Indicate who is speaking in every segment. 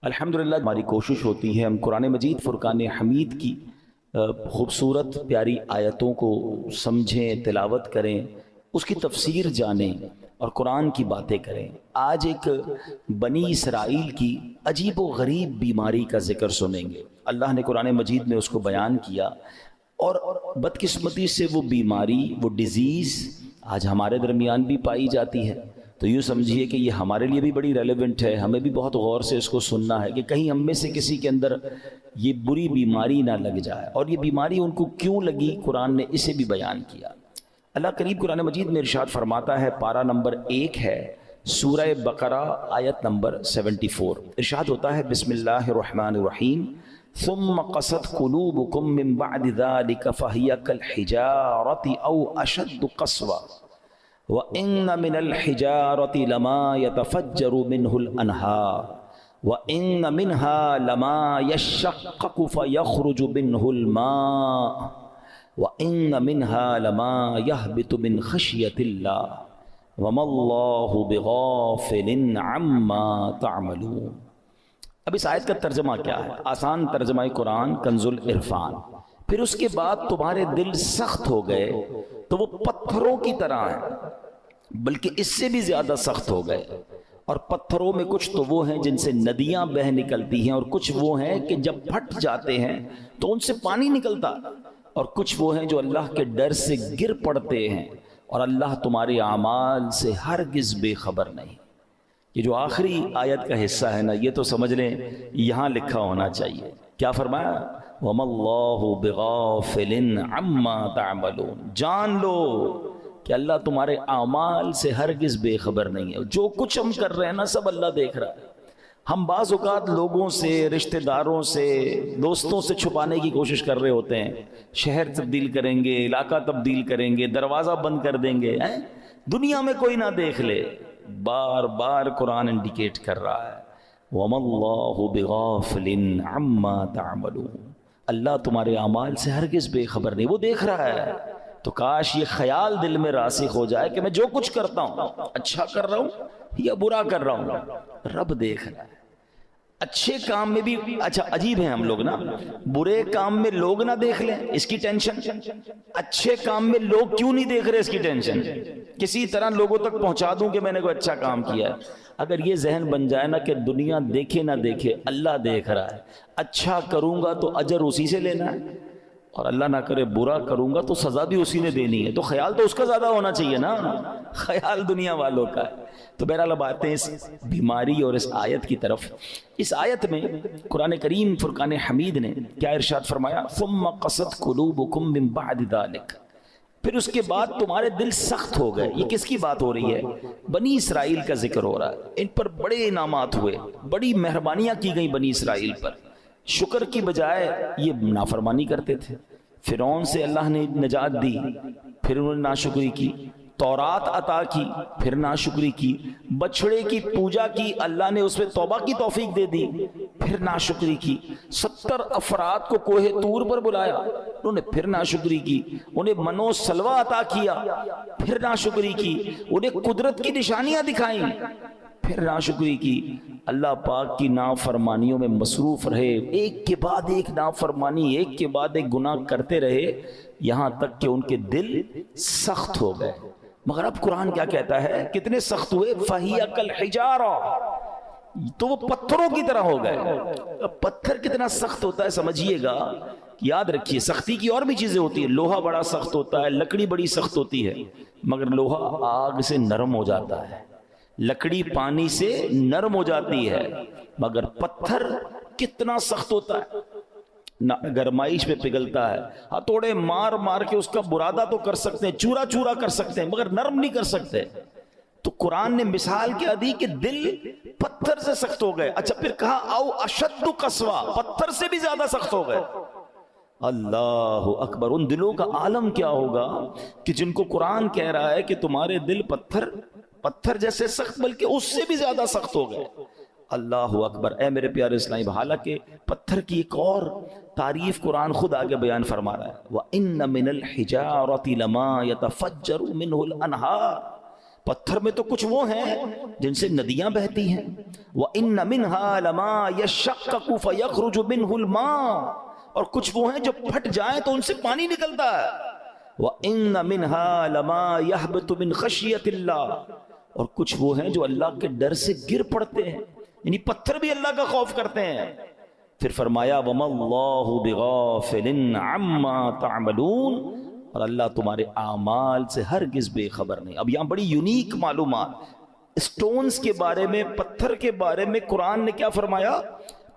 Speaker 1: الحمدللہ ہماری کوشش ہوتی ہے ہم قرآن مجید فرقان حمید کی خوبصورت پیاری آیتوں کو سمجھیں، تلاوت کریں، اس کی تفسیر جانیں اور قرآن کی باتیں کریں۔ آج ایک بنی اسرائیل کی عجیب و غریب بیماری کا ذکر سنیں گے۔ اللہ نے قرآن مجید میں اس کو بیان کیا اور بدقسمتی سے وہ بیماری، وہ ڈیزیز آج ہمارے درمیان بھی پائی جاتی ہے۔ تو یوں سمجھیے کہ یہ ہمارے لیے بھی بڑی ریلیونٹ ہے، ہمیں بھی بہت غور سے اس کو سننا ہے کہ کہیں ہم میں سے کسی کے اندر یہ بری بیماری نہ لگ جائے۔ اور یہ بیماری ان کو کیوں لگی، قرآن نے اسے بھی بیان کیا۔ اللہ قریب قرآن مجید میں ارشاد فرماتا ہے، پارہ نمبر 1 ہے، سورہ بقرہ آیت نمبر 74۔ ارشاد ہوتا ہے، بسم اللہ الرحمن الرحیم، ثم قست قلوبکم من بعد ذلك فہی کالحجارۃ او اشد قسوہ وَإِنَّ مِنَ الْحِجَارَةِ لَمَا يَتَفَجَّرُ مِنْهُ الْأَنْهَارُ وَإِنَّ مِنْهَا لَمَا يَشَّقَّقُ فَيَخْرُجُ مِنْهُ الْمَاءُ وَإِنَّ مِنْهَا لَمَا يَهْبِطُ مِنْ خَشْيَةِ اللَّهِ وَمَا اللَّهُ بِغَافِلٍ عَمَّا تَعْمَلُونَ۔ اب اس آیت کا ترجمہ کیا ہے؟ آسان ترجمہ قرآن کنز العرفان۔ پھر اس کے بعد تمہارے دل سخت ہو گئے تو وہ پتھروں کی طرح ہیں، بلکہ اس سے بھی زیادہ سخت ہو گئے۔ اور پتھروں میں کچھ تو وہ ہیں جن سے ندیاں بہہ نکلتی ہیں، اور کچھ وہ ہیں کہ جب پھٹ جاتے ہیں تو ان سے پانی نکلتا، اور کچھ وہ ہیں جو اللہ کے ڈر سے گر پڑتے ہیں، اور اللہ تمہارے اعمال سے ہرگز بے خبر نہیں۔ یہ جو آخری آیت کا حصہ ہے نا، یہ تو سمجھ لیں یہاں لکھا ہونا چاہیے۔ کیا فرمایا؟ وَمَا اللَّهُ بِغَافِلٍ عَمَّا تَعْمَلُونَ۔ جان لو کہ اللہ تمہارے اعمال سے ہرگز بے خبر نہیں ہے۔ جو کچھ ہم کر رہے ہیں نا، سب اللہ دیکھ رہا ہے۔ ہم بعض اوقات لوگوں سے، رشتہ داروں سے، دوستوں سے چھپانے کی کوشش کر رہے ہوتے ہیں، شہر تبدیل کریں گے، علاقہ تبدیل کریں گے، دروازہ بند کر دیں گے، دنیا میں کوئی نہ دیکھ لے۔ بار بار قرآن انڈیکیٹ کر رہا ہے، وَمَا اللَّهُ بِغَافِلٍ عَمَّا تَعْمَلُونَ۔ اللہ تمہارے اعمال سے ہرگز بے خبر نہیں، وہ دیکھ رہا ہے۔ تو کاش یہ خیال دل میں راسخ ہو جائے کہ میں جو کچھ کرتا ہوں، اچھا کر رہا ہوں یا برا کر رہا ہوں، رب دیکھ رہا ہے۔ اچھے کام میں بھی، اچھا عجیب ہیں ہم لوگ نا، برے کام میں لوگ نہ دیکھ لیں اس کی ٹینشن، اچھے کام میں لوگ کیوں نہیں دیکھ رہے اس کی ٹینشن، کسی طرح لوگوں تک پہنچا دوں کہ میں نے کوئی اچھا کام کیا ہے۔ اگر یہ ذہن بن جائے نا کہ دنیا دیکھے نہ دیکھے، اللہ دیکھ رہا ہے، اچھا کروں گا تو اجر اسی سے لینا ہے، اور اللہ نہ کرے برا کروں گا تو سزا بھی اسی نے دینی ہے، تو خیال تو اس کا زیادہ ہونا چاہیے نا، خیال دنیا والوں کا ہے۔ تو بہرحال اب آتے ہیں اس بیماری اور اس آیت کی طرف۔ اس آیت میں قرآن کریم فرقان حمید نے کیا ارشاد فرمایا؟ ثم قست قلوبکم من بعد ذلک، پھر اس کے بعد تمہارے دل سخت ہو گئے۔ یہ کس کی بات ہو رہی ہے؟ بنی اسرائیل کا ذکر ہو رہا ہے۔ ان پر بڑے انعامات ہوئے، بڑی مہربانیاں کی گئیں بنی اسرائیل پر، شکر کی بجائے یہ نافرمانی کرتے تھے۔ فرعون سے اللہ نے نجات دی، پھر انہوں نے ناشکری کی، تورات عطا کی، پھر ناشکری کی، بچڑے کی پوجا کی، اللہ نے اس میں توبہ کی توفیق دے دی، پھر ناشکری کی، 70 افراد کو کوہ طور پر بلایا، انہوں نے پھر ناشکری کی، انہیں منو سلوہ عطا کیا، پھر ناشکری کی، انہیں قدرت کی نشانیاں دکھائیں، پھر ناشکری کی۔ اللہ پاک کی نافرمانیوں میں مصروف رہے، ایک کے بعد ایک نافرمانی، ایک کے بعد ایک گناہ کرتے رہے، یہاں تک کہ ان کے دل سخت ہو گئے۔ مگر اب قرآن کیا کہتا ہے؟ کتنے سخت ہوئے؟ فَهِيَ كَالْحِجَارَةِ، تو وہ پتھروں کی طرح ہو گئے۔ پتھر کتنا سخت ہوتا ہے سمجھیے گا، یاد رکھیے، سختی کی اور بھی چیزیں ہوتی ہیں، لوہا بڑا سخت ہوتا ہے، لکڑی بڑی سخت ہوتی ہے، مگر لوہا آگ سے نرم ہو جاتا ہے، لکڑی پانی سے نرم ہو جاتی ہے، مگر پتھر کتنا سخت ہوتا ہے، نہ گرمائش میں پگھلتا ہے، ہتھوڑے مار مار کے اس کا برادہ تو کر سکتے ہیں، چورا چورا کر سکتے ہیں، مگر نرم نہیں کر سکتے۔ تو قرآن نے مثال کیا دی کہ دل پتھر سے سخت ہو گئے۔ اچھا پھر کہا او اشد قسوہ، پتھر سے بھی زیادہ سخت ہو گئے۔ اللہ اکبر، ان دلوں کا عالم کیا ہوگا کہ جن کو قرآن کہہ رہا ہے کہ تمہارے دل پتھر جیسے سخت، بلکہ اس سے بھی زیادہ سخت ہو گئے۔ اللہ اکبر۔ اے میرے پیارے اسلامی، حالانکہ پتھر کی ایک اور تعریف قرآن خود آگے بیان فرما رہا ہے، وَإِنَّ مِنَ الْحِجَارَةِ لَمَا يَتَفَجَّرُ مِنْهُ الْأَنْهَارُ، پتھر میں تو کچھ وہ ہیں جن سے ندیاں بہتی ہیں. وَإِنَّ مِنْهَا لَمَا يَشَّقَّقُ فَيَخْرُجُ مِنْهُ الْمَاءُ، اور کچھ وہ ہیں جو پھٹ جائیں تو ان سے پانی نکلتا ہے. وَإِنَّ مِنْهَا لَمَا يَهْبِطُ مِنْ خَشْيَةِ اللَّهِ، اور کچھ وہ ہیں جو اللہ کے ڈر سے گر پڑتے ہیں، یعنی پتھر بھی اللہ کا خوف کرتے ہیں. پھر فرمایا وَمَا اللَّهُ بِغَافِلٍ عَمَّا تَعْمَلُونَ، اور اللہ تمہارے اعمال سے ہرگز بے خبر نہیں. اب یہاں بڑی یونیک معلومات اسٹونز کے بارے میں، پتھر کے بارے میں قرآن نے کیا فرمایا؟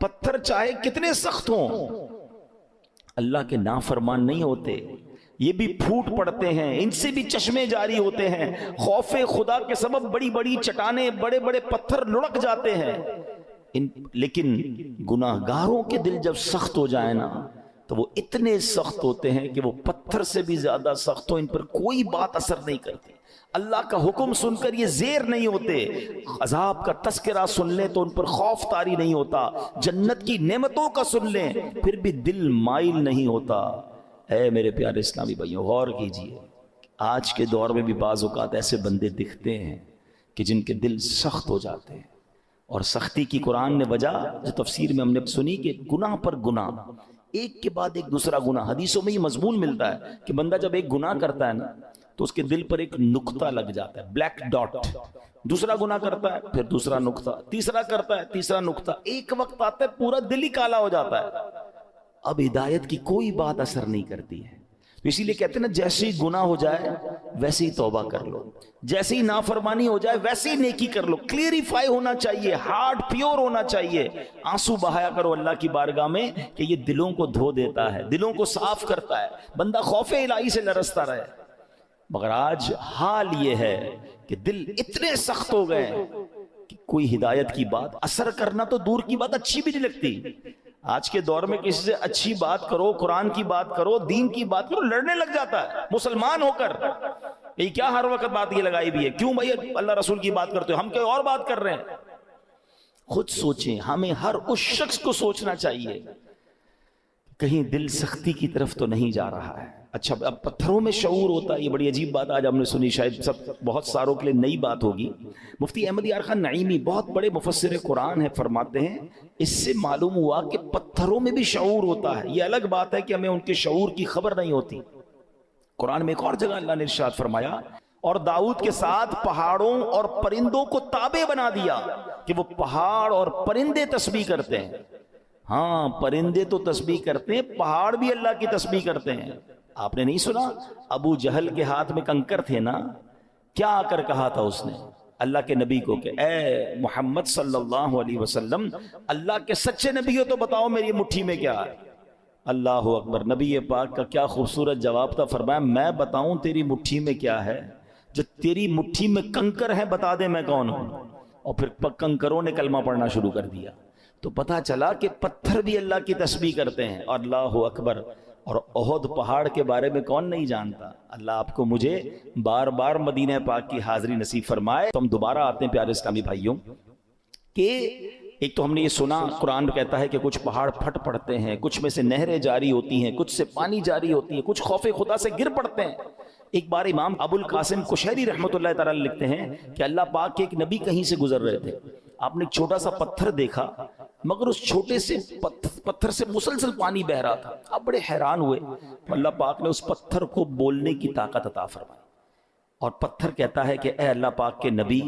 Speaker 1: پتھر چاہے کتنے سخت ہوں، اللہ کے نافرمان نہیں ہوتے، یہ بھی پھوٹ پڑتے ہیں، ان سے بھی چشمے جاری ہوتے ہیں، خوف خدا کے سبب بڑی بڑی چٹانیں، بڑے بڑے پتھر لڑک جاتے ہیں. لیکن گناہگاروں کے دل جب سخت ہو جائے نا تو وہ اتنے سخت ہوتے ہیں کہ وہ پتھر سے بھی زیادہ سخت ہو، ان پر کوئی بات اثر نہیں کرتی. اللہ کا حکم سن کر یہ زیر نہیں ہوتے، عذاب کا تذکرہ سن لیں تو ان پر خوف طاری نہیں ہوتا، جنت کی نعمتوں کا سن لیں پھر بھی دل مائل نہیں ہوتا. اے میرے پیارے اسلامی بھائیوں، غور کیجئے، آج کے دور میں بھی بعض اوقات ایسے بندے دکھتے ہیں کہ جن کے دل سخت ہو جاتے ہیں. اور سختی کی قرآن نے وجہ جو تفسیر میں ہم نے سنی کہ گناہ پر گناہ، ایک کے بعد ایک دوسرا گناہ. حدیثوں میں یہ مضمون ملتا ہے کہ بندہ جب ایک گناہ کرتا ہے نا تو اس کے دل پر ایک نقطہ لگ جاتا ہے، بلیک ڈاٹ. دوسرا گناہ کرتا ہے پھر دوسرا نقطہ، تیسرا کرتا ہے تیسرا نقطہ، ایک وقت آتا ہے پورا دل ہی کالا ہو جاتا ہے. اب ہدایت کی کوئی بات اثر نہیں کرتی ہے. تو اسی لیے کہتے ہیں نا، جیسے ہی گناہ ہو جائے ویسے ہی توبہ کر لو، جیسے ہی نافرمانی ہو جائے ویسے ہی نیکی کر لو. کلیریفائی ہونا چاہیے، ہارٹ پیور ہونا چاہیے، آنسو بہایا کرو اللہ کی بارگاہ میں کہ یہ دلوں کو دھو دیتا ہے، دلوں کو صاف کرتا ہے، بندہ خوف الہی سے لرزتا رہے. مگر آج حال یہ ہے کہ دل اتنے سخت ہو گئے کہ کوئی ہدایت کی بات اثر کرنا تو دور کی بات اچھی بھی نہیں لگتی. آج کے دور میں کسی سے اچھی بات کرو، قرآن کی بات کرو، دین کی بات کرو، لڑنے لگ جاتا ہے مسلمان ہو کر. یہ کیا ہر وقت بات یہ لگائی بھی ہے؟ کیوں بھائی اللہ رسول کی بات کرتے ہو، ہم کوئی اور بات کر رہے ہیں. خود سوچیں، ہمیں ہر اس شخص کو سوچنا چاہیے کہیں دل سختی کی طرف تو نہیں جا رہا ہے. اچھا، اب پتھروں میں شعور ہوتا ہے، یہ بڑی عجیب بات آج ہم نے سنی، شاید بہت ساروں کے لیے نئی بات ہوگی. مفتی احمد یار خان نعیمی بہت بڑے مفسر قرآن ہیں، فرماتے ہیں اس سے معلوم ہوا کہ پتھروں میں بھی شعور ہوتا ہے. یہ الگ بات ہے کہ ہمیں ان کے شعور کی خبر نہیں ہوتی. قرآن میں ایک اور جگہ اللہ نے ارشاد فرمایا، اور داؤد کے ساتھ پہاڑوں اور پرندوں کو تابع بنا دیا کہ وہ پہاڑ اور پرندے تسبیح کرتے ہیں. ہاں، پرندے تو تسبیح کرتے ہیں، پہاڑ بھی اللہ کی تسبیح کرتے ہیں. آپ نے نہیں سنا ابو جہل کے ہاتھ میں کنکر تھے نا، کیا آ کر کہا تھا اس نے اللہ کے نبی کو کہ اے محمد صلی اللہ علیہ وسلم، اللہ کے سچے نبی ہو تو بتاؤ میری مٹھی میں کیا ہے. اللہ اکبر، نبی پاک کا کیا خوبصورت جواب تھا. فرمایا میں بتاؤں تیری مٹھی میں کیا ہے؟ جو تیری مٹھی میں کنکر ہے بتا دے میں کون ہوں. اور پھر کنکروں نے کلمہ پڑھنا شروع کر دیا. تو پتہ چلا کہ پتھر بھی اللہ کی تسبیح کرتے ہیں. اور اللہ اکبر، اور احد پہاڑ کے بارے میں کون نہیں جانتا. اللہ آپ کو مجھے بار بار مدینہ پاک کی حاضری نصیب فرمائے. تو ہم دوبارہ آتے ہیں پیارے اسلامی بھائیوں کہ ایک تو ہم نے یہ سنا قرآن کہتا ہے کہ کچھ پہاڑ پھٹ پڑتے ہیں، کچھ میں سے نہریں جاری ہوتی ہیں، کچھ سے پانی جاری ہوتی ہے، کچھ خوف خدا سے گر پڑتے ہیں. ایک بار امام ابو القاسم قشیری رحمۃ اللہ تعالی لکھتے ہیں کہ اللہ پاک کے ایک نبی کہیں سے گزر رہے تھے. آپ نے ایک چھوٹا سا پتھر دیکھا، مگر اس چھوٹے سے پتھر سے مسلسل پانی بہ رہا تھا. آپ بڑے حیران ہوئے. اللہ پاک نے اس پتھر کو بولنے کی طاقت عطا فرمائی. اور پتھر کہتا ہے کہ اے اللہ پاک کے نبی،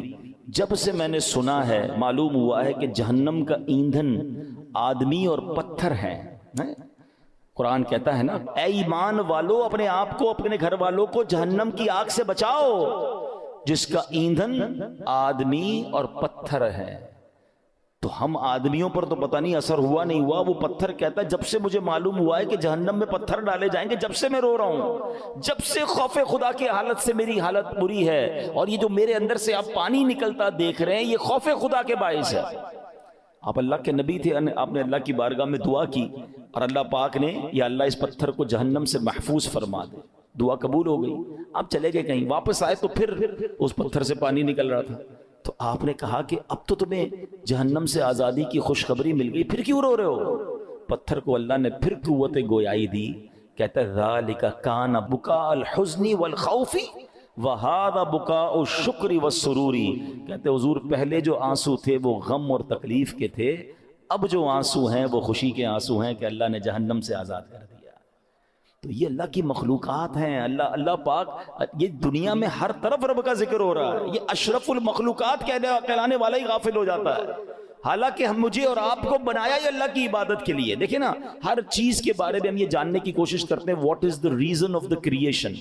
Speaker 1: جب سے میں نے سنا ہے معلوم ہوا ہے کہ جہنم کا ایندھن آدمی اور پتھر ہیں. قرآن کہتا ہے نا، اے ایمان والو اپنے آپ کو اپنے گھر والوں کو جہنم کی آگ سے بچاؤ جس کا ایندھن آدمی اور پتھر ہے. تو ہم آدمیوں پر تو پتہ نہیں اثر ہوا نہیں ہوا، وہ پتھر کہتا ہے جب سے مجھے معلوم ہوا ہے کہ جہنم میں پتھر ڈالے جائیں گے جب سے میں رو رہا ہوں، جب سے خوف خدا کی حالت سے میری حالت بری ہے. اور یہ جو میرے اندر سے آپ پانی نکلتا دیکھ رہے ہیں یہ خوف خدا کے باعث ہے. آپ اللہ کے نبی تھے، آپ نے اللہ کی بارگاہ میں دعا کی اور اللہ پاک نے یا اللہ اس پتھر کو جہنم سے محفوظ فرما دے. دعا قبول ہو گئی. آپ چلے گئے کہیں، واپس آئے تو پھر اس پتھر سے پانی نکل رہا تھا. تو آپ نے کہا کہ اب تو تمہیں جہنم سے آزادی کی خوشخبری مل گئی، پھر کیوں رو رہے ہو؟ پتھر کو اللہ نے پھر قوت گویائی دی. کہتا ہے ذالک کان بکاء الحزن والخوف وہذا بکاء الشکر والسروری، کہتے حضور پہلے جو آنسو تھے وہ غم اور تکلیف کے تھے، اب جو آنسو ہیں وہ خوشی کے آنسو ہیں کہ اللہ نے جہنم سے آزاد کر دیا۔ تو یہ اللہ کی مخلوقات ہیں، اللہ پاک، یہ دنیا میں ہر طرف رب کا ذکر ہو رہا ہے، یہ اشرف المخلوقات کہلانے والا ہی غافل ہو جاتا ہے، حالانکہ ہم مجھے اور آپ کو بنایا ہی اللہ کی عبادت کے لیے۔ دیکھیں نا، ہر چیز کے بارے میں ہم یہ جاننے کی کوشش کرتے ہیں what is the reason of the creation.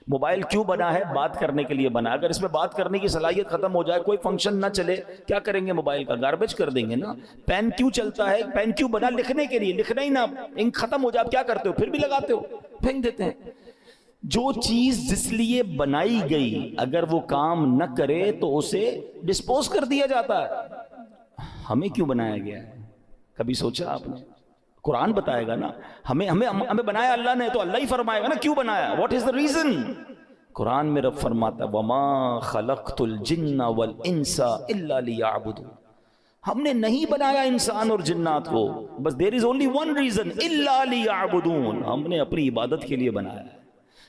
Speaker 1: Mobile کیوں بنا ہے؟ بات کرنے کے لیے بنا۔ اگر اس میں بات کرنے کی صلاحیت ختم ہو جائے، کوئی فنکشن نہ چلے، کیا کریں گے؟ موبائل کا گاربیج کر دیں گے نا۔ پین کیوں چلتا ہے؟ پین کیوں بنا؟ لکھنے کے لیے، لکھنا ہی نہ، انک ختم ہو جائے، آپ کیا کرتے ہو؟ پھر بھی لگاتے ہو، پھینک دیتے ہیں۔ جو چیز جس لیے بنائی گئی اگر وہ کام نہ کرے تو اسے ڈسپوز کر دیا جاتا ہے۔ ہمیں کیوں بنایا گیا ہے؟ کبھی سوچا آپ نے؟ قرآن بتائے گا نا، ہمیں بنایا اللہ نے، تو اللہ ہی فرمائے گا نا کیوں بنایا، واٹ از دا ریزن۔ قرآن میں رب فرماتا ہے وَمَا خَلَقْتُ الْجِنَّ وَالْإِنسَ إِلَّا لِيَعْبُدُونَ، ہم نے نہیں بنایا انسان اور جنات کو، بس there is only one reason، إِلَّا لِيَعْبُدُونَ، ہم نے اپنی عبادت کے لیے بنایا ہے۔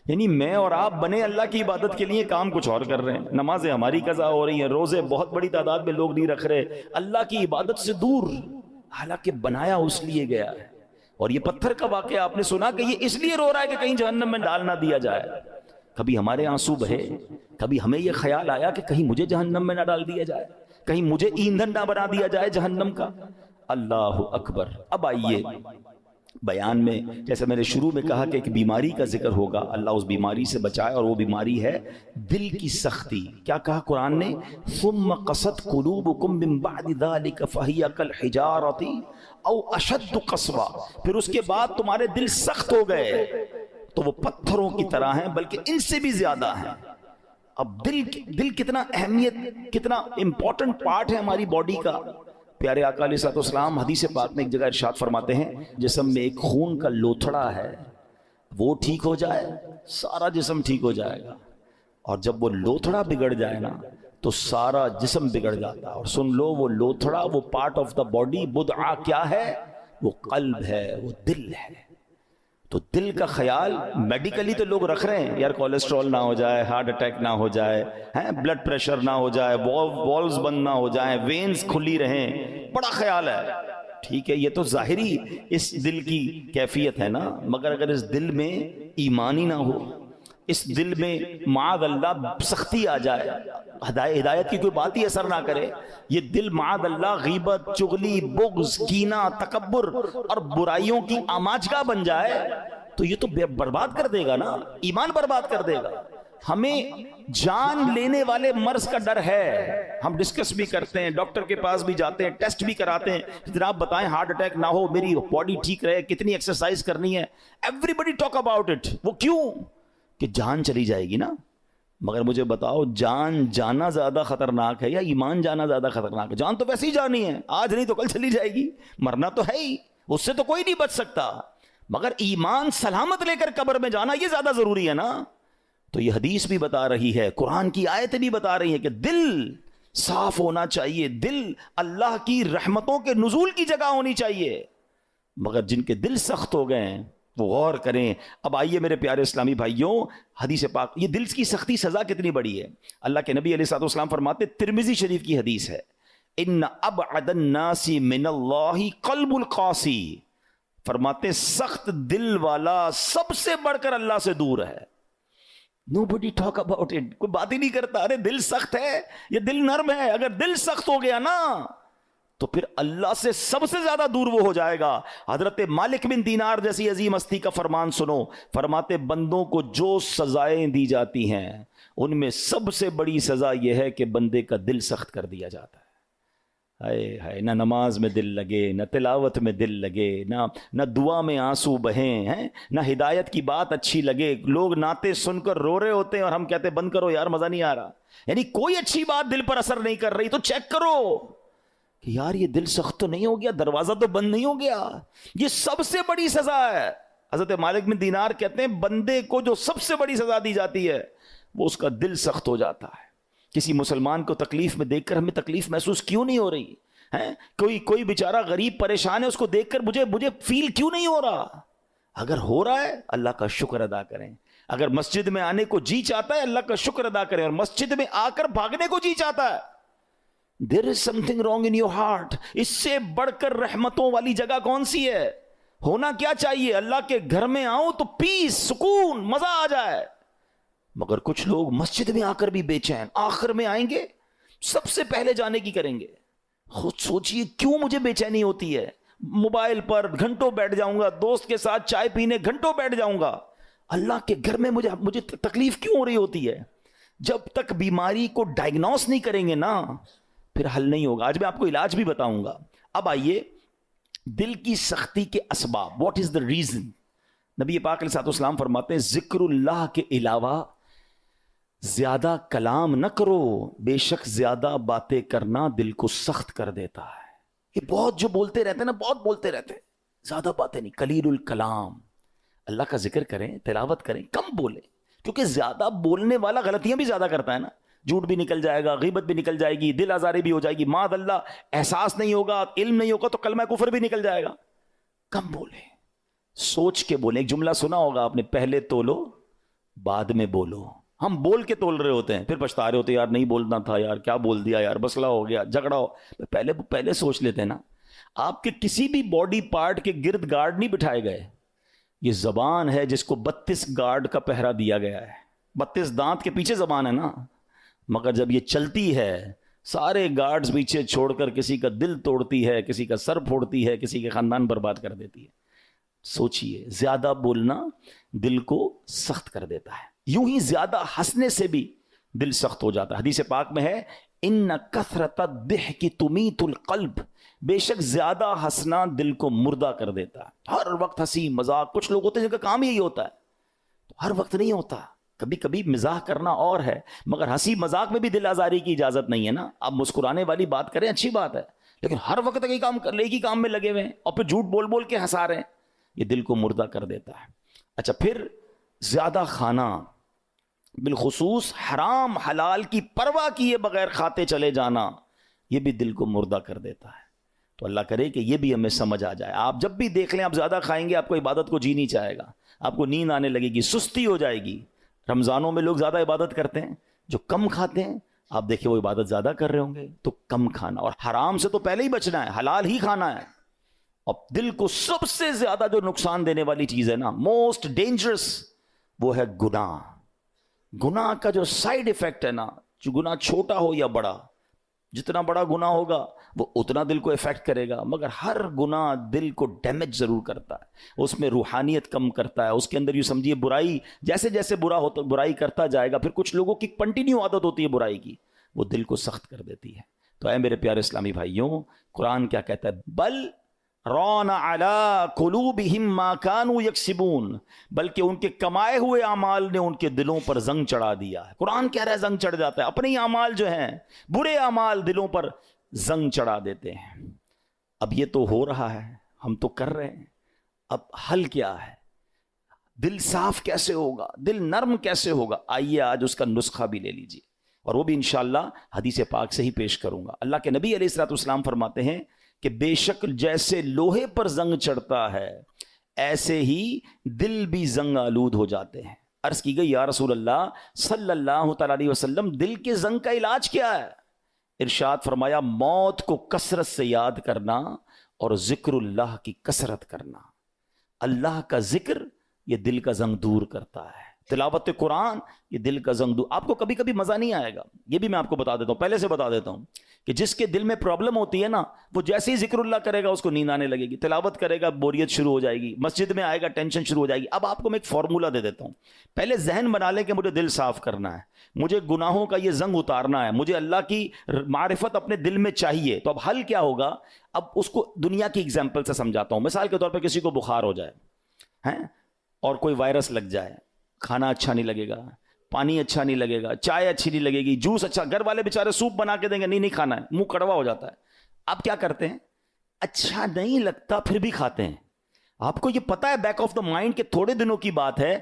Speaker 1: یعنی میں اور آپ بنے اللہ کی عبادت کے لیے، کام کچھ اور کر رہے ہیں۔ نمازیں ہماری قضا ہو رہی ہیں، روزے بہت بڑی تعداد میں لوگ نہیں رکھ رہے، اللہ کی عبادت سے دور، حالانکہ بنایا اس لیے گیا ہے۔ اور یہ پتھر کا واقعہ آپ نے سنا کہ یہ اس لیے رو رہا ہے کہ کہیں جہنم میں ڈال نہ دیا جائے۔ کبھی ہمارے آنسو بہے، کبھی ہمیں یہ خیال آیا کہ کہیں مجھے جہنم میں نہ ڈال دیا جائے، کہیں مجھے ایندھن نہ بنا دیا جائے جہنم کا۔ اللہ اکبر۔ اب آئیے بیان میں، جیسے میں نے شروع میں کہا کہ ایک بیماری کا ذکر ہوگا، اللہ اس بیماری سے بچائے، اور وہ بیماری ہے دل کی سختی۔ کیا کہا قرآن نے؟ ثم قست قلوبکم من بعد ذلک فہی کالحجارۃ او اشد قسوا، پھر اس کے بعد تمہارے دل سخت ہو گئے تو وہ پتھروں کی طرح ہیں، بلکہ ان سے بھی زیادہ ہیں۔ اب دل کتنا اہمیت، کتنا امپورٹنٹ پارٹ ہے ہماری باڈی کا۔ پیارے آقا علیہ الصلوۃ والسلام حدیث پاک میں ایک جگہ ارشاد فرماتے ہیں جسم میں ایک خون کا لوتھڑا ہے، وہ ٹھیک ہو جائے سارا جسم ٹھیک ہو جائے گا، اور جب وہ لوتھڑا بگڑ جائے نا تو سارا جسم بگڑ جاتا ہے۔ اور سن لو، وہ لوتھڑا، وہ پارٹ آف دا باڈی، بدعہ کیا ہے؟ وہ قلب ہے، وہ دل ہے۔ تو دل کا خیال میڈیکلی تو لوگ رکھ رہے ہیں، یار کولیسٹرول نہ ہو جائے، ہارٹ اٹیک نہ ہو جائے، بلڈ پریشر نہ ہو جائے، والوز بند نہ ہو جائیں، وینز کھلی رہیں، بڑا خیال ہے۔ ٹھیک ہے، یہ تو ظاہری اس دل کی کیفیت ہے نا، مگر اگر اس دل میں ایمان ہی نہ ہو، اس دل میں معاذ اللہ سختی آ جائے، ہدایت کی کوئی بات ہی اثر نہ کرے، یہ دل معاذ اللہ غیبت، چغلی، بغض، کینہ، تکبر اور برائیوں کی آماجگاہ بن جائے تو یہ تو برباد کر دے گا نا، ایمان برباد کر دے گا۔ ہمیں جان لینے والے مرض کا ڈر ہے، ہم ڈسکس بھی کرتے ہیں، ڈاکٹر کے پاس بھی جاتے ہیں، ٹیسٹ بھی کراتے ہیں، جناب بتائیں ہارٹ اٹیک نہ ہو، میری باڈی ٹھیک رہے، کتنی ایکسرسائز کرنی ہے، everybody talk about it. وہ کیوں؟ کہ جان چلی جائے گی نا۔ مگر مجھے بتاؤ، جان جانا زیادہ خطرناک ہے یا ایمان جانا زیادہ خطرناک ہے؟ جان تو ویسے ہی جانی ہے، آج نہیں تو کل چلی جائے گی، مرنا تو ہے ہی، اس سے تو کوئی نہیں بچ سکتا، مگر ایمان سلامت لے کر قبر میں جانا یہ زیادہ ضروری ہے نا۔ تو یہ حدیث بھی بتا رہی ہے، قرآن کی آیتیں بھی بتا رہی ہیں کہ دل صاف ہونا چاہیے، دل اللہ کی رحمتوں کے نزول کی جگہ ہونی چاہیے، مگر جن کے دل سخت ہو گئے ہیں وہ غور کریں۔ اب آئیے میرے پیارے اسلامی بھائیوں، حدیث پاک، یہ دل کی سختی سزا کتنی بڑی ہے۔ اللہ کے نبی علیہ الصلوۃ والسلام فرماتے، ترمذی شریف کی حدیث ہے، ان ابعد الناس من اللہ قلب القاسی، فرماتے سخت دل والا سب سے بڑھ کر اللہ سے دور ہے۔ Nobody talk about it، کوئی بات ہی نہیں کرتا، ارے دل سخت ہے، یہ دل نرم ہے۔ اگر دل سخت ہو گیا نا تو پھر اللہ سے سب سے زیادہ دور وہ ہو جائے گا۔ حضرت مالک بن دینار جیسی عظیم ہستی کا فرمان سنو، فرماتے بندوں کو جو سزائیں دی جاتی ہیں ان میں سب سے بڑی سزا یہ ہے کہ بندے کا دل سخت کر دیا جاتا ہے۔ ہائے ہائے، نہ نماز میں دل لگے، نہ تلاوت میں دل لگے، نہ دعا میں آنسو بہیں ہیں، نہ ہدایت کی بات اچھی لگے، لوگ نعتیں سن کر رو رہے ہوتے ہیں اور ہم کہتے ہیں بند کرو یار، مزہ نہیں آ رہا، یعنی کوئی اچھی بات دل پر اثر نہیں کر رہی، تو چیک کرو کہ یار یہ دل سخت تو نہیں ہو گیا، دروازہ تو بند نہیں ہو گیا۔ یہ سب سے بڑی سزا ہے۔ حضرت مالک بن دینار کہتے ہیں بندے کو جو سب سے بڑی سزا دی جاتی ہے وہ اس کا دل سخت ہو جاتا ہے۔ کسی مسلمان کو تکلیف میں دیکھ کر ہمیں تکلیف محسوس کیوں نہیں ہو رہی ہے؟ کوئی بیچارہ غریب پریشان ہے، اس کو دیکھ کر مجھے فیل کیوں نہیں ہو رہا؟ اگر ہو رہا ہے اللہ کا شکر ادا کریں، اگر مسجد میں آنے کو جی چاہتا ہے اللہ کا شکر ادا کرے, اور مسجد میں آ کر بھاگنے کو جی چاہتا ہے, there is something wrong in your heart. اس سے بڑھ کر رحمتوں والی جگہ کون سی ہے؟ ہونا کیا چاہیے؟ اللہ کے گھر میں آؤ تو پیس, سکون, مزہ آ جائے. مگر کچھ لوگ مسجد میں آ کر بھی بے چین, آخر میں آئیں گے سب سے پہلے جانے کی کریں گے. خود سوچئے کیوں مجھے بے چینی ہوتی ہے؟ موبائل پر گھنٹوں بیٹھ جاؤں گا, دوست کے ساتھ چائے پینے گھنٹوں بیٹھ جاؤں گا, اللہ کے گھر میں مجھے تکلیف کیوں ہو رہی ہوتی ہے؟ جب تک بیماری کو ڈائگنوس نہیں کریں گے نا پھر حل نہیں ہوگا. آج میں آپ کو علاج بھی بتاؤں گا. اب آئیے دل کی سختی کے اسباب, واٹ از دا ریزن. نبی پاک علیہ الصلوۃ والسلام فرماتے ہیں ذکر اللہ کے علاوہ زیادہ کلام نہ کرو, بے شک زیادہ باتیں کرنا دل کو سخت کر دیتا ہے. یہ بہت جو بولتے رہتے ہیں نا, بہت بولتے رہتے ہیں, زیادہ باتیں نہیں, قلیل الکلام. اللہ کا ذکر کریں, تلاوت کریں, کم بولیں, کیونکہ زیادہ بولنے والا غلطیاں بھی زیادہ کرتا ہے نا. جھوٹ بھی نکل جائے گا, غیبت بھی نکل جائے گی, دل آزاری بھی ہو جائے گی, معاذ اللہ احساس نہیں ہوگا, علم نہیں ہوگا تو کلمہ کفر بھی نکل جائے گا. کم بولیں, سوچ کے بولیں. ایک جملہ سنا ہوگا آپ نے, پہلے تولو بعد میں بولو. ہم بول کے تول رہے ہوتے ہیں, پھر پچھتا رہے ہوتے ہیں, یار نہیں بولنا تھا, یار کیا بول دیا, یار مسئلہ ہو گیا, جھگڑا ہو. پہلے سوچ لیتے ہیں نا. آپ کے کسی بھی باڈی پارٹ کے گرد گارڈ نہیں بٹھائے گئے. یہ زبان ہے جس کو 32 گارڈ کا پہرا دیا گیا ہے. 32 دانت کے پیچھے زبان ہے نا, مگر جب یہ چلتی ہے سارے گارڈز پیچھے چھوڑ کر کسی کا دل توڑتی ہے, کسی کا سر پھوڑتی ہے, کسی کے خاندان برباد کر دیتی ہے. سوچئے, زیادہ بولنا دل کو سخت کر دیتا ہے. یوں ہی زیادہ ہنسنے سے بھی دل سخت ہو جاتا ہے. حدیث پاک میں ہے ان کثرت الضحک تمیت القلب, بے شک زیادہ ہنسنا دل کو مردہ کر دیتا ہے. ہر وقت ہنسی مذاق, کچھ لوگ ہوتے ہیں جن کا کام یہی ہوتا ہے, تو ہر وقت نہیں ہوتا, کبھی کبھی مزاح کرنا اور ہے, مگر ہنسی مذاق میں بھی دل آزاری کی اجازت نہیں ہے نا. آپ مسکرانے والی بات کریں اچھی بات ہے, لیکن ہر وقت ایک ہی کام میں لگے ہوئے ہیں اور پھر جھوٹ بول بول کے ہنسا رہے ہیں, یہ دل کو مردہ کر دیتا ہے. اچھا, پھر زیادہ کھانا, بالخصوص حرام حلال کی پرواہ کیے بغیر کھاتے چلے جانا, یہ بھی دل کو مردہ کر دیتا ہے. تو اللہ کرے کہ یہ بھی ہمیں سمجھ آ جائے. آپ جب بھی دیکھ لیں آپ زیادہ کھائیں گے, آپ کو عبادت کو جی نہیں چاہے گا, آپ کو نیند آنے لگے گی, سستی ہو جائے گی. رمضانوں میں لوگ زیادہ عبادت کرتے ہیں, جو کم کھاتے ہیں آپ دیکھیں وہ عبادت زیادہ کر رہے ہوں گے. تو کم کھانا, اور حرام سے تو پہلے ہی بچنا ہے, حلال ہی کھانا ہے. اور دل کو سب سے زیادہ جو نقصان دینے والی چیز ہے نا, موسٹ ڈینجرس, وہ ہے گناہ. گناہ کا جو سائیڈ ایفیکٹ ہے نا, جو گناہ چھوٹا ہو یا بڑا, جتنا بڑا گناہ ہوگا وہ اتنا دل کو افیکٹ کرے گا, مگر ہر گناہ دل کو ڈیمیج ضرور کرتا ہے. اس میں روحانیت کم کرتا ہے, اس کے اندر یوں سمجھیے برائی, جیسے جیسے برائی کرتا جائے گا, پھر کچھ لوگوں کی کنٹینیو عادت ہوتی ہے برائی کی, وہ دل کو سخت کر دیتی ہے. تو اے میرے پیارے اسلامی بھائیوں, قرآن کیا کہتا ہے, بل ران علی قلوبہم ما کانوا یکسبون, بلکہ ان کے کمائے ہوئے اعمال نے ان کے دلوں پر زنگ چڑھا دیا ہے. قرآن کہہ رہا ہے زنگ چڑھ جاتا ہے, اپنے ہی اعمال جو ہیں برے اعمال دلوں پر زنگ چڑھا دیتے ہیں. اب یہ تو ہو رہا ہے, ہم تو کر رہے ہیں, اب حل کیا ہے؟ دل صاف کیسے ہوگا, دل نرم کیسے ہوگا؟ آئیے آج اس کا نسخہ بھی لے لیجیے, اور وہ بھی انشاءاللہ حدیث پاک سے ہی پیش کروں گا. اللہ کے نبی علیہ الصلوۃ والسلام فرماتے ہیں کہ بے شک جیسے لوہے پر زنگ چڑھتا ہے ایسے ہی دل بھی زنگ آلود ہو جاتے ہیں. عرض کی گئی یا رسول اللہ صلی اللہ تعالی علیہ وسلم, دل کے زنگ کا علاج کیا ہے؟ ارشاد فرمایا, موت کو کثرت سے یاد کرنا اور ذکر اللہ کی کثرت کرنا. اللہ کا ذکر یہ دل کا زنگ دور کرتا ہے. تلاوت قرآن یہ دل کا زنگ دور. آپ کو کبھی کبھی مزہ نہیں آئے گا, یہ بھی میں آپ کو بتا دیتا ہوں, پہلے سے بتا دیتا ہوں, کہ جس کے دل میں پرابلم ہوتی ہے نا, وہ جیسے ہی ذکر اللہ کرے گا اس کو نیند آنے لگے گی, تلاوت کرے گا بوریت شروع ہو جائے گی, مسجد میں آئے گا ٹینشن شروع ہو جائے گی. اب آپ کو میں ایک فارمولہ دے دیتا ہوں, پہلے ذہن بنا لیں کہ مجھے دل صاف کرنا ہے, مجھے گناہوں کا یہ زنگ اتارنا ہے, مجھے اللہ کی معرفت اپنے دل میں چاہیے. تو اب حل کیا ہوگا؟ اب اس کو دنیا کی اگزامپل سے سمجھاتا ہوں. مثال کے طور پہ کسی کو بخار ہو جائے ہیں اور کوئی وائرس لگ جائے, کھانا اچھا نہیں لگے گا, پانی اچھا نہیں لگے گا, چائے اچھی نہیں لگے گی, جوس اچھا, گھر والے بیچارے سوپ بنا کے دیں گے, نہیں کھانا ہے, منہ کڑوا ہو جاتا ہے. آپ کیا کرتے ہیں؟ اچھا نہیں لگتا پھر بھی کھاتے ہیں. آپ کو یہ پتا ہے بیک آف دا مائنڈ کہ تھوڑے دنوں کی بات ہے,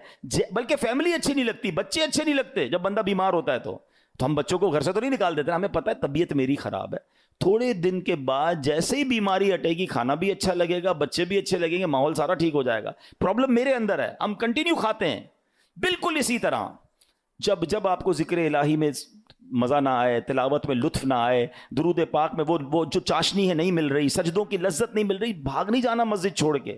Speaker 1: بلکہ فیملی اچھی نہیں لگتی, بچے اچھے نہیں لگتے. جب بندہ بیمار ہوتا ہے تو ہم بچوں کو گھر سے تو نہیں نکال دیتے, ہمیں پتا ہے طبیعت میری خراب ہے. تھوڑے دن کے بعد جیسے ہی بیماری ہٹے گی, کھانا بھی اچھا لگے گا, بچے بھی اچھے لگیں گے, ماحول سارا ٹھیک ہو جائے گا. پرابلم میرے اندر ہے, ہم کنٹینیو کھاتے ہیں. بالکل اسی طرح جب جب آپ کو ذکر الہی میں مزہ نہ آئے، تلاوت میں لطف نہ آئے، درود پاک میں وہ جو چاشنی ہے نہیں مل رہی، سجدوں کی لذت نہیں مل رہی، بھاگ نہیں جانا مسجد چھوڑ کے،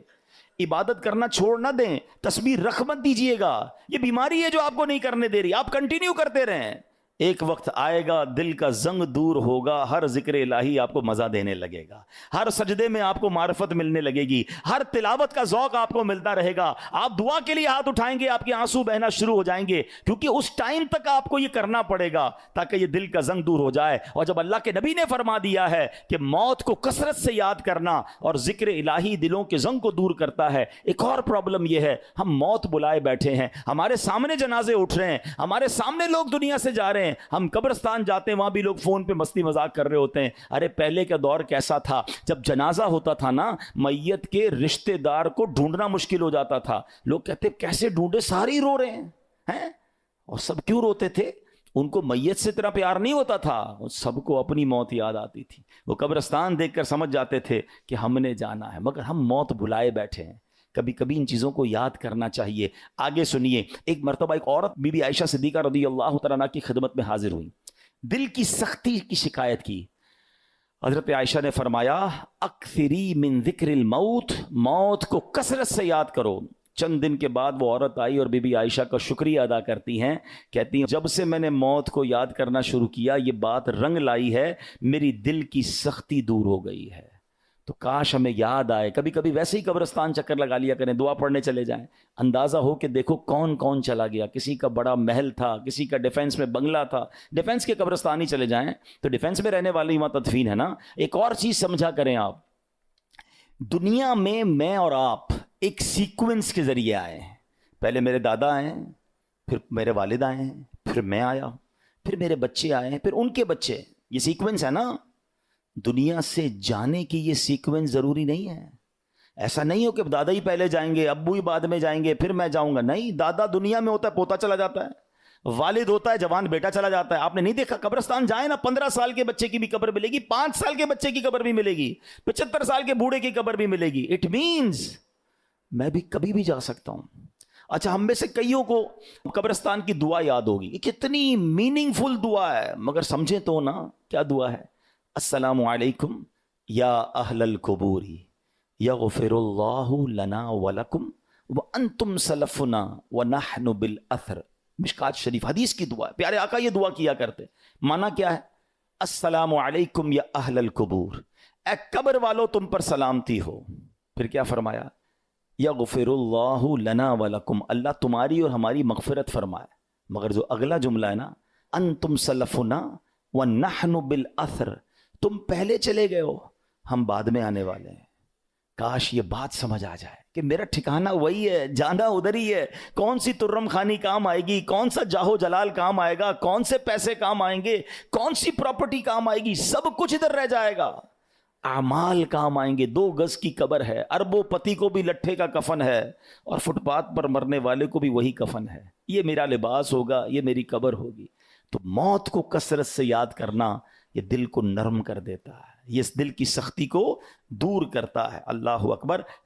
Speaker 1: عبادت کرنا چھوڑ نہ دیں، تسبیح رکھ مت دیجئے گا. یہ بیماری ہے جو آپ کو نہیں کرنے دے رہی، آپ کنٹینیو کرتے رہیں. ایک وقت آئے گا دل کا زنگ دور ہوگا، ہر ذکر الہی آپ کو مزہ دینے لگے گا، ہر سجدے میں آپ کو معرفت ملنے لگے گی، ہر تلاوت کا ذوق آپ کو ملتا رہے گا. آپ دعا کے لیے ہاتھ اٹھائیں گے، آپ کے آنسو بہنا شروع ہو جائیں گے، کیونکہ اس ٹائم تک آپ کو یہ کرنا پڑے گا تاکہ یہ دل کا زنگ دور ہو جائے. اور جب اللہ کے نبی نے فرما دیا ہے کہ موت کو کثرت سے یاد کرنا اور ذکر الہی دلوں کے زنگ کو دور کرتا ہے. ایک اور پرابلم یہ ہے، ہم موت بلائے بیٹھے ہیں، ہمارے سامنے جنازے اٹھ رہے ہیں، ہمارے سامنے لوگ دنیا سے جا رہے ہیں، ہم قبرستان جاتے ہیں، وہاں بھی لوگ فون پہ مستی مذاق کر رہے ہوتے ہیں. ارے پہلے کا دور کیسا تھا، جب جنازہ ہوتا تھا نا، میت کے رشتہ دار کو ڈھونڈنا مشکل ہو جاتا تھا. لوگ کہتے کیسے ڈھونڈے، سارے ہی رو رہے ہیں. اور سب کیوں روتے تھے؟ ان کو میت سے اتنا پیار نہیں ہوتا تھا، سب کو اپنی موت یاد آتی تھی. وہ قبرستان دیکھ کر سمجھ جاتے تھے کہ ہم نے جانا ہے، مگر ہم موت بلائے بیٹھے ہیں. کبھی کبھی ان چیزوں کو یاد کرنا چاہیے. آگے سنیے، ایک مرتبہ ایک عورت بی بی عائشہ صدیقہ رضی اللہ تعالیٰ عنہا کی خدمت میں حاضر ہوئی، دل کی سختی کی شکایت کی. حضرت عائشہ نے فرمایا اکثری من ذکر الموت، موت کو کثرت سے یاد کرو. چند دن کے بعد وہ عورت آئی اور بی بی عائشہ کا شکریہ ادا کرتی ہیں، کہتی ہیں جب سے میں نے موت کو یاد کرنا شروع کیا یہ بات رنگ لائی ہے، میری دل کی سختی دور ہو گئی ہے. تو کاش ہمیں یاد آئے، کبھی کبھی ویسے ہی قبرستان چکر لگا لیا کریں، دعا پڑھنے چلے جائیں. اندازہ ہو کہ دیکھو کون کون چلا گیا، کسی کا بڑا محل تھا، کسی کا ڈیفنس میں بنگلہ تھا. ڈیفنس کے قبرستان ہی چلے جائیں تو ڈیفنس میں رہنے والے وہاں تدفین ہے نا. ایک اور چیز سمجھا کریں آپ، دنیا میں اور آپ ایک سیکوینس کے ذریعے آئے ہیں. پہلے میرے دادا آئے، پھر میرے والد آئے ہیں، پھر میں آیا، پھر میرے بچے آئے ہیں، پھر ان کے بچے. یہ سیکوینس ہے نا. دنیا سے جانے کی یہ سیکوینس ضروری نہیں ہے. ایسا نہیں ہو کہ دادا ہی پہلے جائیں گے، ابو ہی بعد میں جائیں گے، پھر میں جاؤں گا. نہیں، دادا دنیا میں ہوتا ہے پوتا چلا جاتا ہے، والد ہوتا ہے جوان بیٹا چلا جاتا ہے. آپ نے نہیں دیکھا قبرستان جائیں نا، 15 سال کے بچے کی بھی قبر ملے گی، 5 سال کے بچے کی قبر بھی ملے گی، 75 سال کے بوڑھے کی قبر بھی ملے گی. اٹ مینز میں بھی کبھی بھی جا سکتا ہوں. اچھا، ہم میں سے کئیوں کو قبرستان کی دعا یاد ہوگی، یہ کتنی میننگ فل دعا ہے، مگر سمجھیں تو نا کیا دعا ہے. السلام علیکم یا اہل القبور یغفر اللہ لنا ولکم وانتم سلفنا ونحن بالاثر. مشکات شریف حدیث کی دعا ہے، پیارے آقا یہ دعا کیا کرتے. معنی کیا ہے؟ السلام علیکم یا اہل القبور، اے قبر والو تم پر سلامتی ہو. پھر کیا فرمایا؟ یغفر اللہ لنا ولکم، اللہ تمہاری اور ہماری مغفرت فرمائے. مگر جو اگلا جملہ ہے نا، انتم سلفنا ونحن بالاثر، تم پہلے چلے گئے ہو، ہم بعد میں آنے والے ہیں. کاش یہ بات سمجھ آ جائے کہ میرا ٹھکانہ وہی ہے، جانا ادھر ہی ہے. کون سی ترم خانی کام آئے گی، کون سا جاہو جلال کام آئے گا، کون سے پیسے کام آئیں گے، کون سی پراپرٹی کام آئے گی، سب کچھ ادھر رہ جائے گا. اعمال کام آئیں گے. 2 گز کی قبر ہے، اربوں پتی کو بھی لٹھے کا کفن ہے، اور فٹ پاتھ پر مرنے والے کو بھی وہی کفن ہے. یہ میرا لباس ہوگا، یہ میری قبر ہوگی. تو موت کو کثرت سے یاد کرنا یہ دل کو نرم کر دیتا ہے، یہ اس دل کی سختی کو دور کرتا ہے. اللہ اکبر.